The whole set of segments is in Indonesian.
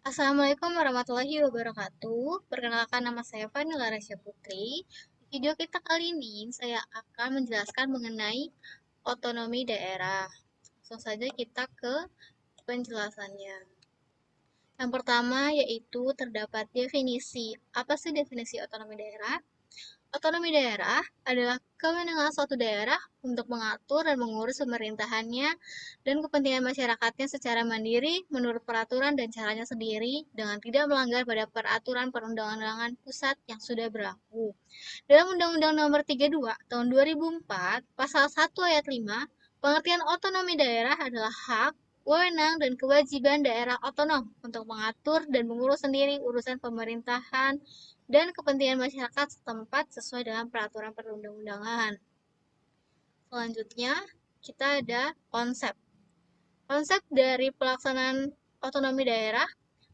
Assalamualaikum warahmatullahi wabarakatuh. Perkenalkan, nama saya Vanilla Rasya Putri. Di video kita kali ini, saya akan menjelaskan mengenai otonomi daerah. Langsung saja kita ke penjelasannya. Yang pertama yaitu terdapat definisi. Apa sih definisi otonomi daerah? Otonomi daerah adalah kewenangan suatu daerah untuk mengatur dan mengurus pemerintahannya dan kepentingan masyarakatnya secara mandiri menurut peraturan dan caranya sendiri dengan tidak melanggar pada peraturan perundang-undangan pusat yang sudah berlaku. Dalam Undang-Undang Nomor 32 Tahun 2004, Pasal 1 Ayat 5, pengertian otonomi daerah adalah hak, wewenang, dan kewajiban daerah otonom untuk mengatur dan mengurus sendiri urusan pemerintahan dan kepentingan masyarakat setempat sesuai dengan peraturan perundang-undangan. Selanjutnya, kita ada konsep. Konsep dari pelaksanaan otonomi daerah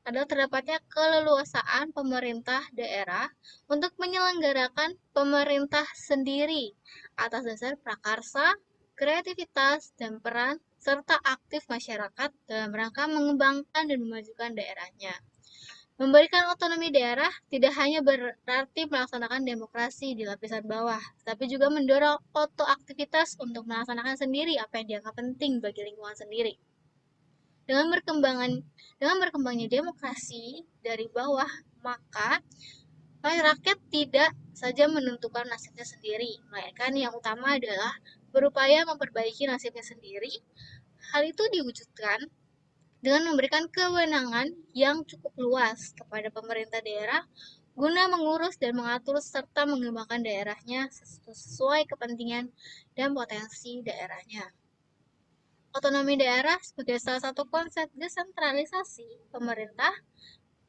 adalah terdapatnya keleluasaan pemerintah daerah untuk menyelenggarakan pemerintah sendiri atas dasar prakarsa, kreativitas, dan peran serta aktif masyarakat dalam rangka mengembangkan dan memajukan daerahnya. Memberikan otonomi daerah tidak hanya berarti melaksanakan demokrasi di lapisan bawah, tapi juga mendorong aktivitas untuk melaksanakan sendiri apa yang dianggap penting bagi lingkungan sendiri. Dengan berkembangnya demokrasi dari bawah, maka rakyat tidak saja menentukan nasibnya sendiri, melainkan yang utama adalah berupaya memperbaiki nasibnya sendiri. Hal itu diwujudkan dengan memberikan kewenangan yang cukup luas kepada pemerintah daerah guna mengurus dan mengatur serta mengembangkan daerahnya sesuai kepentingan dan potensi daerahnya. Otonomi daerah sebagai salah satu konsep desentralisasi pemerintah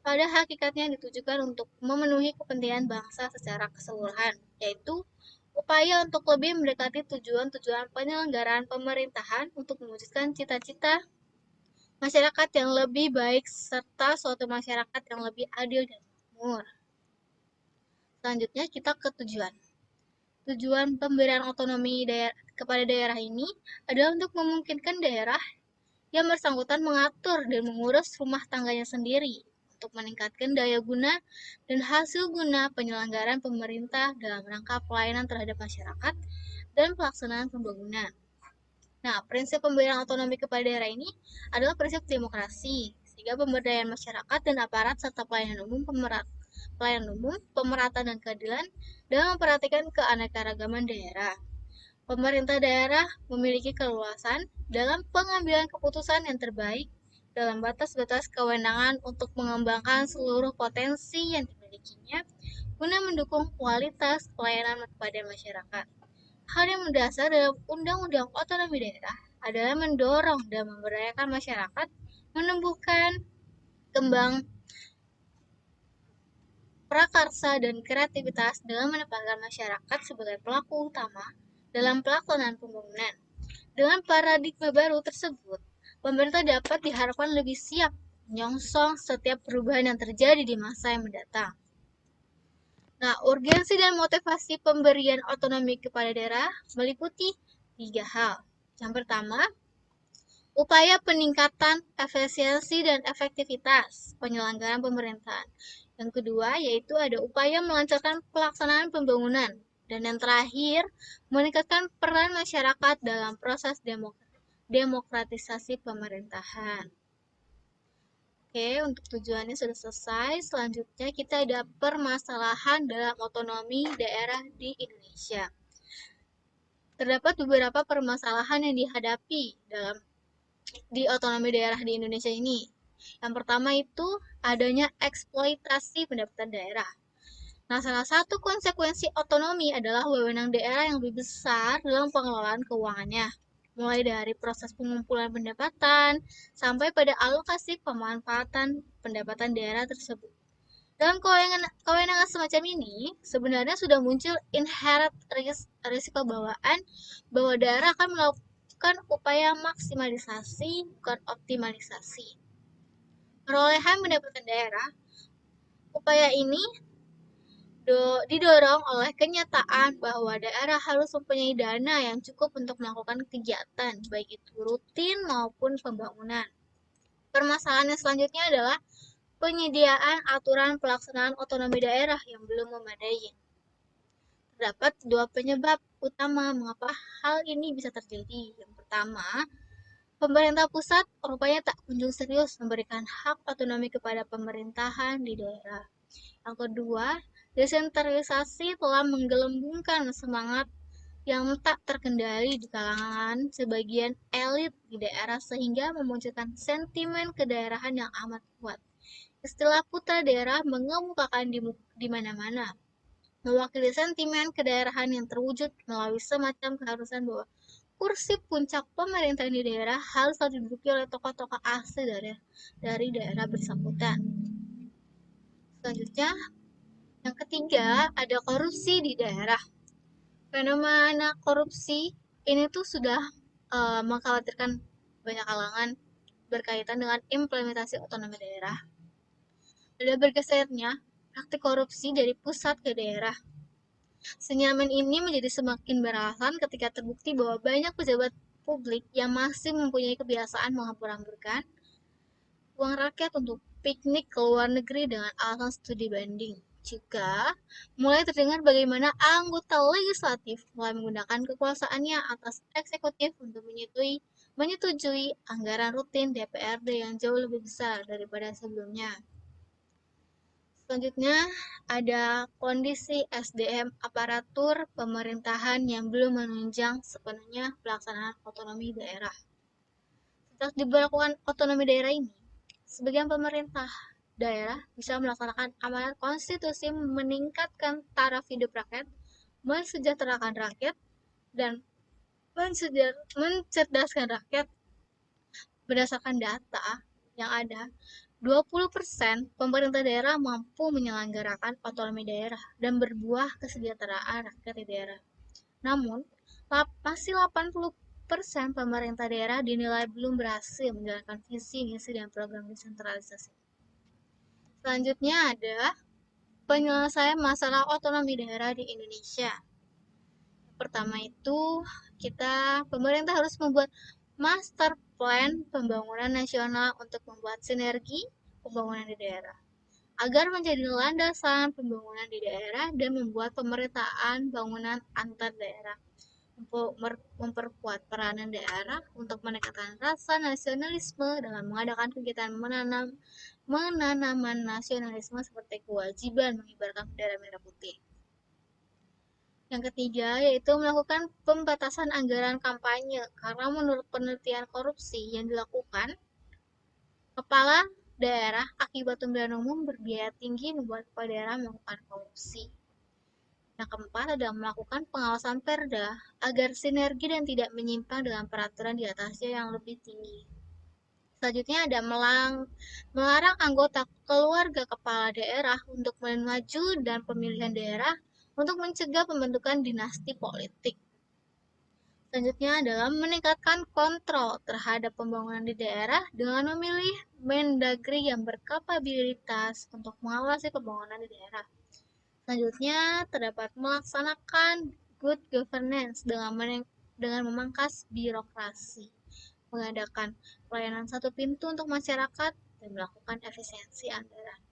pada hakikatnya ditujukan untuk memenuhi kepentingan bangsa secara keseluruhan, yaitu upaya untuk lebih mendekati tujuan-tujuan penyelenggaraan pemerintahan untuk mewujudkan cita-cita masyarakat yang lebih baik serta suatu masyarakat yang lebih adil dan makmur. Selanjutnya kita ke tujuan. Tujuan pemberian otonomi kepada daerah ini adalah untuk memungkinkan daerah yang bersangkutan mengatur dan mengurus rumah tangganya sendiri untuk meningkatkan daya guna dan hasil guna penyelenggaraan pemerintah dalam rangka pelayanan terhadap masyarakat dan pelaksanaan pembangunan. Nah, prinsip pemberian otonomi kepada daerah ini adalah prinsip demokrasi, sehingga pemberdayaan masyarakat dan aparat serta pelayanan umum, pemerataan dan keadilan dalam memperhatikan keanekaragaman daerah. Pemerintah daerah memiliki keleluasan dalam pengambilan keputusan yang terbaik dalam batas-batas kewenangan untuk mengembangkan seluruh potensi yang dimilikinya guna mendukung kualitas pelayanan kepada masyarakat. Hal yang mendasar dalam Undang-Undang Otonomi Daerah adalah mendorong dan memberdayakan masyarakat menumbuhkan kembang prakarsa dan kreativitas dalam menempatkan masyarakat sebagai pelaku utama dalam pelaksanaan pembangunan. Dengan paradigma baru tersebut, pemerintah dapat diharapkan lebih siap menyongsong setiap perubahan yang terjadi di masa yang mendatang. Nah, urgensi dan motivasi pemberian otonomi kepada daerah meliputi 3 hal. Yang pertama, upaya peningkatan efisiensi dan efektivitas penyelenggaraan pemerintahan. Yang kedua, yaitu ada upaya melancarkan pelaksanaan pembangunan. Dan yang terakhir, meningkatkan peran masyarakat dalam proses demokratisasi pemerintahan. Oke, untuk tujuannya sudah selesai. Selanjutnya kita ada permasalahan dalam otonomi daerah di Indonesia. Terdapat beberapa permasalahan yang dihadapi di otonomi daerah di Indonesia ini. Yang pertama itu adanya eksploitasi pendapatan daerah. Nah, salah satu konsekuensi otonomi adalah wewenang daerah yang lebih besar dalam pengelolaan keuangannya, mulai dari proses pengumpulan pendapatan sampai pada alokasi pemanfaatan pendapatan daerah tersebut. Dalam kewenangan semacam ini, sebenarnya sudah muncul inherent risiko bawaan bahwa daerah akan melakukan upaya maksimalisasi, bukan optimalisasi. Perolehan pendapatan daerah, upaya ini didorong oleh kenyataan bahwa daerah harus mempunyai dana yang cukup untuk melakukan kegiatan, baik itu rutin maupun pembangunan. Permasalahan yang selanjutnya adalah penyediaan aturan pelaksanaan otonomi daerah yang belum memadai. Terdapat dua penyebab utama mengapa hal ini bisa terjadi. Yang pertama, pemerintah pusat rupanya tak kunjung serius memberikan hak otonomi kepada pemerintahan di daerah. Yang kedua, desentralisasi telah menggelembungkan semangat yang tak terkendali di kalangan sebagian elit di daerah sehingga memunculkan sentimen kedaerahan yang amat kuat. Istilah putra daerah mengemukakan di mana-mana, mewakili sentimen kedaerahan yang terwujud melalui semacam keharusan bahwa kursi puncak pemerintahan di daerah harus diduduki oleh tokoh-tokoh asli dari daerah bersangkutan. Selanjutnya, yang ketiga, ada korupsi di daerah. Fenomena korupsi ini tuh sudah mengkhawatirkan banyak kalangan berkaitan dengan implementasi otonomi daerah. Ada bergesernya praktik korupsi dari pusat ke daerah. Senyaman ini menjadi semakin beralasan ketika terbukti bahwa banyak pejabat publik yang masih mempunyai kebiasaan menghambur-hamburkan uang rakyat untuk piknik ke luar negeri dengan alasan studi banding. Juga mulai terdengar bagaimana anggota legislatif mulai menggunakan kekuasaannya atas eksekutif untuk menyetujui anggaran rutin DPRD yang jauh lebih besar daripada sebelumnya. Selanjutnya, ada kondisi SDM aparatur pemerintahan yang belum menunjang sepenuhnya pelaksanaan otonomi daerah. Sejak diberlakukan otonomi daerah ini, sebagian pemerintah daerah bisa melaksanakan amanat konstitusi meningkatkan taraf hidup rakyat, mensejahterakan rakyat, dan mencerdaskan rakyat. Berdasarkan data yang ada, 20% pemerintah daerah mampu menyelenggarakan otonomi daerah dan berbuah kesejahteraan rakyat di daerah. Namun, masih 80% pemerintah daerah dinilai belum berhasil menjalankan visi misi dan program desentralisasi. Selanjutnya ada penyelesaian masalah otonomi daerah di Indonesia. Pertama itu, pemerintah harus membuat master plan pembangunan nasional untuk membuat sinergi pembangunan di daerah agar menjadi landasan pembangunan di daerah dan membuat pemerataan bangunan antar daerah, memperkuat peranan daerah untuk meningkatkan rasa nasionalisme dengan mengadakan kegiatan menanaman nasionalisme seperti kewajiban mengibarkan bendera merah putih. Yang ketiga, yaitu melakukan pembatasan anggaran kampanye, karena menurut penelitian korupsi yang dilakukan, kepala daerah akibat pemilihan umum berbiaya tinggi membuat kepala daerah melakukan korupsi. Yang keempat adalah melakukan pengawasan perda agar sinergi dan tidak menyimpang dengan peraturan di atasnya yang lebih tinggi. Selanjutnya ada melarang anggota keluarga kepala daerah untuk maju dan pemilihan daerah untuk mencegah pembentukan dinasti politik. Selanjutnya adalah meningkatkan kontrol terhadap pembangunan di daerah dengan memilih Mendagri yang berkapabilitas untuk mengawasi pembangunan di daerah. Selanjutnya terdapat melaksanakan good governance dengan memangkas birokrasi, mengadakan pelayanan satu pintu untuk masyarakat, dan melakukan efisiensi anggaran.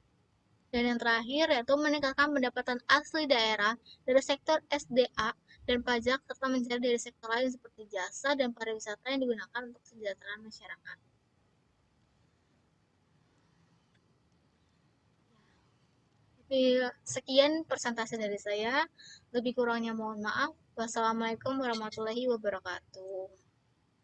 Dan yang terakhir yaitu meningkatkan pendapatan asli daerah dari sektor SDA dan pajak serta mencari dari sektor lain seperti jasa dan pariwisata yang digunakan untuk kesejahteraan masyarakat. Sekian presentasi dari saya. Lebih kurangnya mohon maaf. Wassalamualaikum warahmatullahi wabarakatuh.